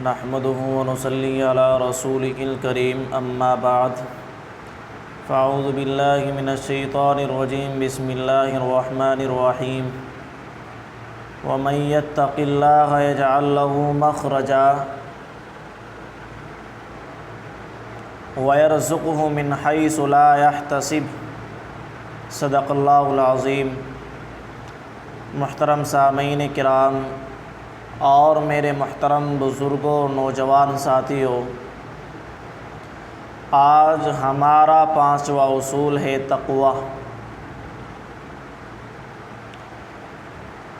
نحمده ونصلي على رسوله الكريم اما بعد فاعوذ بالله من الشيطان الرجيم بسم الله الرحمن الرحيم ومن يتق الله يجعل له مخرجا ويرزقه من حيث لا يحتسب صدق اللہ العظیم۔ محترم سامعین کرام اور میرے محترم بزرگوں نوجوان ساتھیوں، آج ہمارا 5واں اصول ہے تقوی۔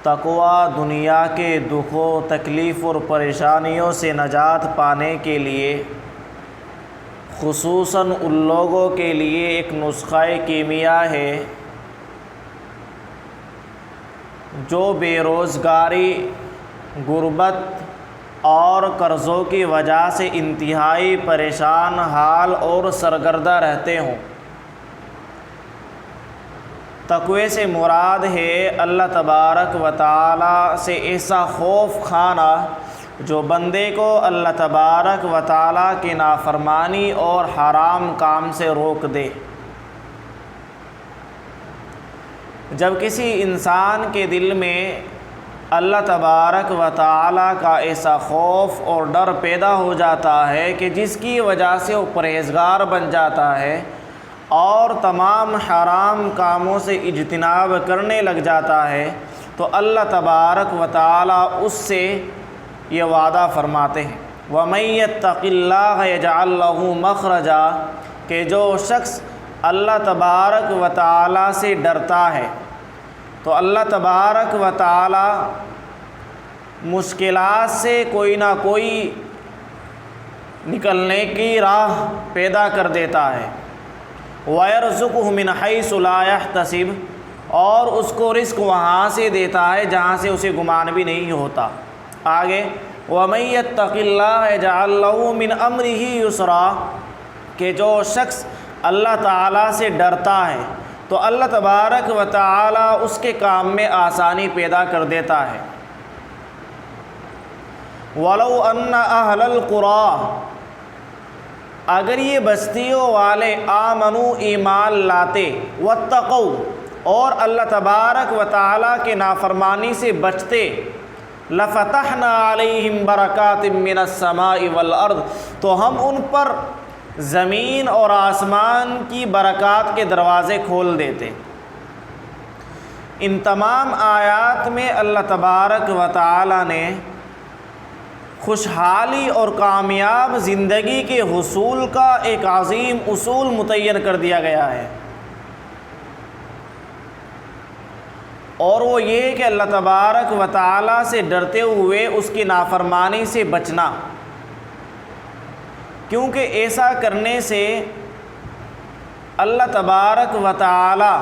تقوی دنیا کے دکھوں، تکلیف اور پریشانیوں سے نجات پانے کے لیے، خصوصاً ان لوگوں کے لیے ایک نسخہ کیمیا ہے جو بے روزگاری، غربت اور قرضوں کی وجہ سے انتہائی پریشان حال اور سرگردہ رہتے ہوں۔ تقوی سے مراد ہے اللہ تبارک و تعالی سے ایسا خوف کھانا جو بندے کو اللہ تبارک و تعالی کی نافرمانی اور حرام کام سے روک دے۔ جب کسی انسان کے دل میں اللہ تبارک و تعالی کا ایسا خوف اور ڈر پیدا ہو جاتا ہے کہ جس کی وجہ سے وہ پرہیزگار بن جاتا ہے اور تمام حرام کاموں سے اجتناب کرنے لگ جاتا ہے، تو اللہ تبارک و تعالی اس سے یہ وعدہ فرماتے ہیں وَمَن يَتَّقِ اللَّهَ يَجْعَل لَّهُ مَخْرَجًا، کہ جو شخص اللہ تبارک و تعالی سے ڈرتا ہے تو اللہ تبارک و تعالی مشکلات سے کوئی نہ کوئی نکلنے کی راہ پیدا کر دیتا ہے۔ وَيَرْزُقُهُ مِنْ حَيْثُ لَا يَحْتَسِبُ، اور اس کو رزق وہاں سے دیتا ہے جہاں سے اسے گمان بھی نہیں ہوتا۔ آگے وَمَن يَتَّقِ اللَّهَ يَجْعَل لَّهُ مِنْ أَمْرِهِ يُسْرًا، کہ جو شخص اللہ تعالیٰ سے ڈرتا ہے تو اللہ تبارک و تعالی اس کے کام میں آسانی پیدا کر دیتا ہے۔ وَلَوْ أَنَّ أَهْلَ الْقُرَىٰ، اگر یہ بستیوں والے آمنوا ایمان لاتے، واتقوا اور اللہ تبارک و تعالی کے نافرمانی سے بچتے، لَفَتَحْنَا عَلَيْهِمْ بَرَكَاتٍ مِّنَ السَّمَاءِ وَالْأَرْضِ، تو ہم ان پر زمین اور آسمان کی برکات کے دروازے کھول دیتے۔ ان تمام آیات میں اللہ تبارک و تعالی نے خوشحالی اور کامیاب زندگی کے حصول کا ایک عظیم اصول متعین کر دیا گیا ہے، اور وہ یہ کہ اللہ تبارک و تعالی سے ڈرتے ہوئے اس کی نافرمانی سے بچنا، کیونکہ ایسا کرنے سے اللہ تبارک و تعالی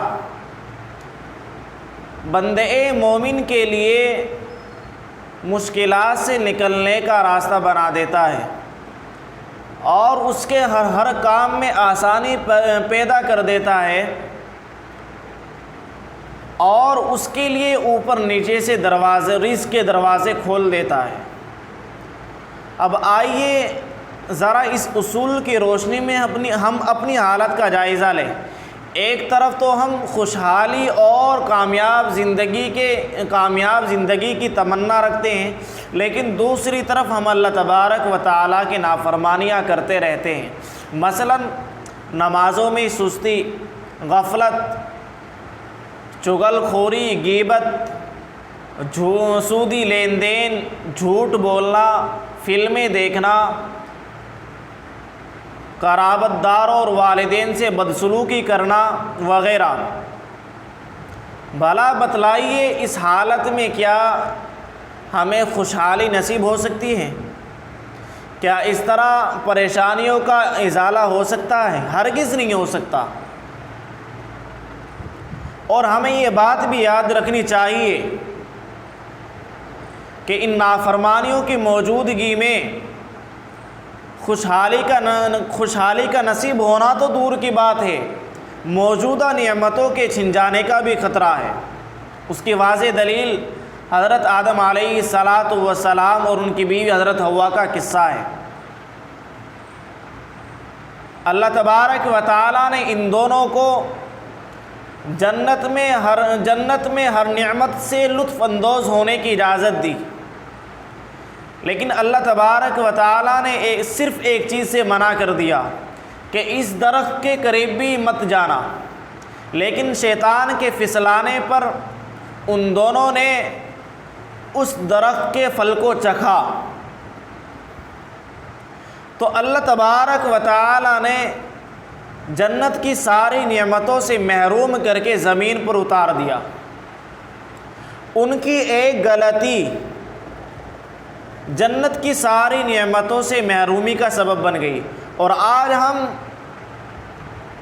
بندے مومن کے لیے مشکلات سے نکلنے کا راستہ بنا دیتا ہے اور اس کے ہر کام میں آسانی پیدا کر دیتا ہے، اور اس کے لیے اوپر نیچے سے رزق کے دروازے کھول دیتا ہے۔ اب آئیے ذرا اس اصول کی روشنی میں ہم اپنی حالت کا جائزہ لیں۔ ایک طرف تو ہم خوشحالی اور کامیاب زندگی کی تمنا رکھتے ہیں، لیکن دوسری طرف ہم اللہ تبارک و تعالیٰ کی نافرمانیاں کرتے رہتے ہیں۔ مثلا نمازوں میں سستی، غفلت، چغل خوری، غیبت، سودی لین دین، جھوٹ بولنا، فلمیں دیکھنا، قرابت داروں اور والدین سے بدسلوکی کرنا وغیرہ۔ بھلا بتلائیے اس حالت میں کیا ہمیں خوشحالی نصیب ہو سکتی ہے؟ کیا اس طرح پریشانیوں کا ازالہ ہو سکتا ہے؟ ہرگز نہیں ہو سکتا۔ اور ہمیں یہ بات بھی یاد رکھنی چاہیے کہ ان نافرمانیوں کی موجودگی میں خوشحالی کا نصیب ہونا تو دور کی بات ہے، موجودہ نعمتوں کے چھن جانے کا بھی خطرہ ہے۔ اس کی واضح دلیل حضرت آدم علیہ السلام اور ان کی بیوی حضرت حوا کا قصہ ہے۔ اللہ تبارک و تعالیٰ نے ان دونوں کو جنت میں ہر نعمت سے لطف اندوز ہونے کی اجازت دی، لیکن اللہ تبارک و تعالیٰ نے صرف ایک چیز سے منع کر دیا کہ اس درخت کے قریب بھی مت جانا۔ لیکن شیطان کے پھسلانے پر ان دونوں نے اس درخت کے پھل کو چکھا، تو اللہ تبارک و تعالیٰ نے جنت کی ساری نعمتوں سے محروم کر کے زمین پر اتار دیا۔ ان کی ایک غلطی جنت کی ساری نعمتوں سے محرومی کا سبب بن گئی، اور آج ہم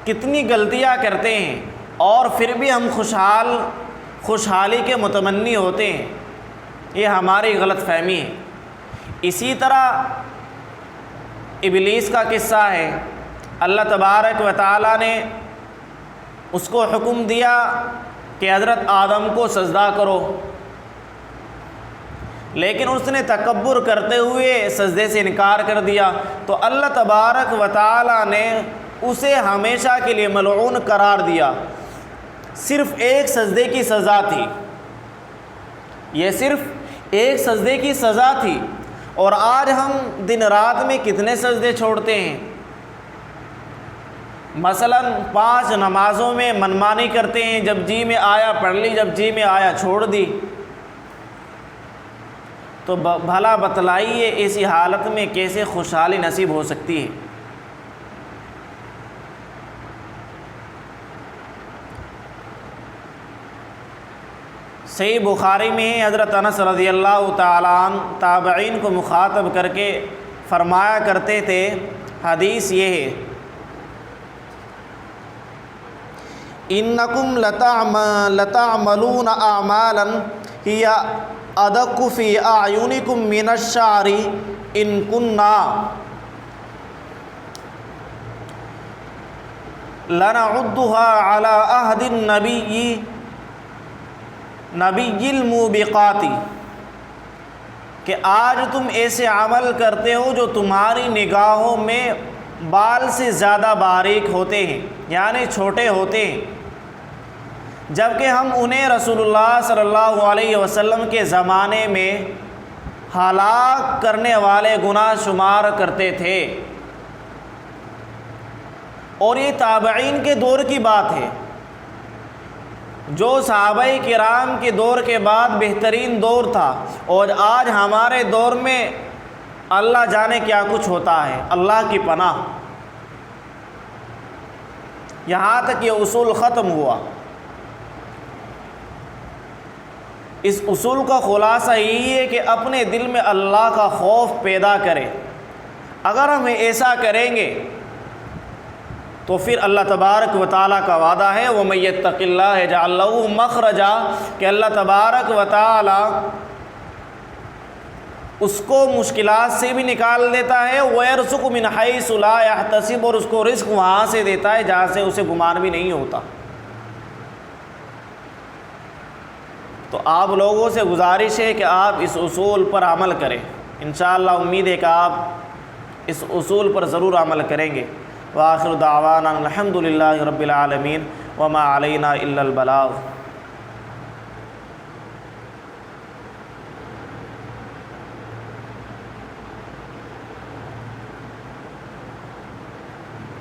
کتنی غلطیاں کرتے ہیں اور پھر بھی ہم خوشحالی کے متمنی ہوتے ہیں۔ یہ ہماری غلط فہمی ہے۔ اسی طرح ابلیس کا قصہ ہے، اللہ تبارک و تعالیٰ نے اس کو حکم دیا کہ حضرت آدم کو سجدہ کرو، لیکن اس نے تکبر کرتے ہوئے سجدے سے انکار کر دیا، تو اللہ تبارک و تعالیٰ نے اسے ہمیشہ کے لیے ملعون قرار دیا۔ صرف ایک سجدے کی سزا تھی، یہ صرف ایک سجدے کی سزا تھی، اور آج ہم دن رات میں کتنے سجدے چھوڑتے ہیں۔ مثلاً 5 نمازوں میں منمانی کرتے ہیں، جب جی میں آیا پڑھ لی، جب جی میں آیا چھوڑ دی۔ تو بھلا بتلائیے ایسی حالت میں کیسے خوشحالی نصیب ہو سکتی ہے؟ صحیح بخاری میں حضرت انس رضی اللہ تعالیٰ عنہ تابعین کو مخاطب کر کے فرمایا کرتے تھے، حدیث یہ ہے، انکم لتعملون اعمالا ہی ادق فی اعینکم من الشعر ان کننا لنعدها علی عہد نبی الموبقات، کہ آج تم ایسے عمل کرتے ہو جو تمہاری نگاہوں میں بال سے زیادہ باریک ہوتے ہیں، یعنی چھوٹے ہوتے ہیں، جبکہ ہم انہیں رسول اللہ صلی اللہ علیہ وسلم کے زمانے میں ہلاک کرنے والے گناہ شمار کرتے تھے۔ اور یہ تابعین کے دور کی بات ہے، جو صحابہ کرام کے دور کے بعد بہترین دور تھا، اور آج ہمارے دور میں اللہ جانے کیا کچھ ہوتا ہے، اللہ کی پناہ۔ یہاں تک یہ اصول ختم ہوا۔ اس اصول کا خلاصہ یہی ہے کہ اپنے دل میں اللہ کا خوف پیدا کریں۔ اگر ہم ایسا کریں گے تو پھر اللہ تبارک و تعالیٰ کا وعدہ ہے وَمَن يَتَّقِ اللَّهَ يَجْعَل لَّهُ مَخْرَجًا، کہ اللہ تبارک و تعالیٰ اس کو مشکلات سے بھی نکال دیتا ہے، وَيَرْزُقُ مِنْ حَيْثُ لَا يَحْتَسِبُ، اور اس کو رزق وہاں سے دیتا ہے جہاں سے اسے گمان بھی نہیں ہوتا۔ تو آپ لوگوں سے گزارش ہے کہ آپ اس اصول پر عمل کریں، انشاءاللہ امید ہے کہ آپ اس اصول پر ضرور عمل کریں گے۔ وآخر دعوانا الحمد للہ رب العالمین وما علینا الا البلاغ۔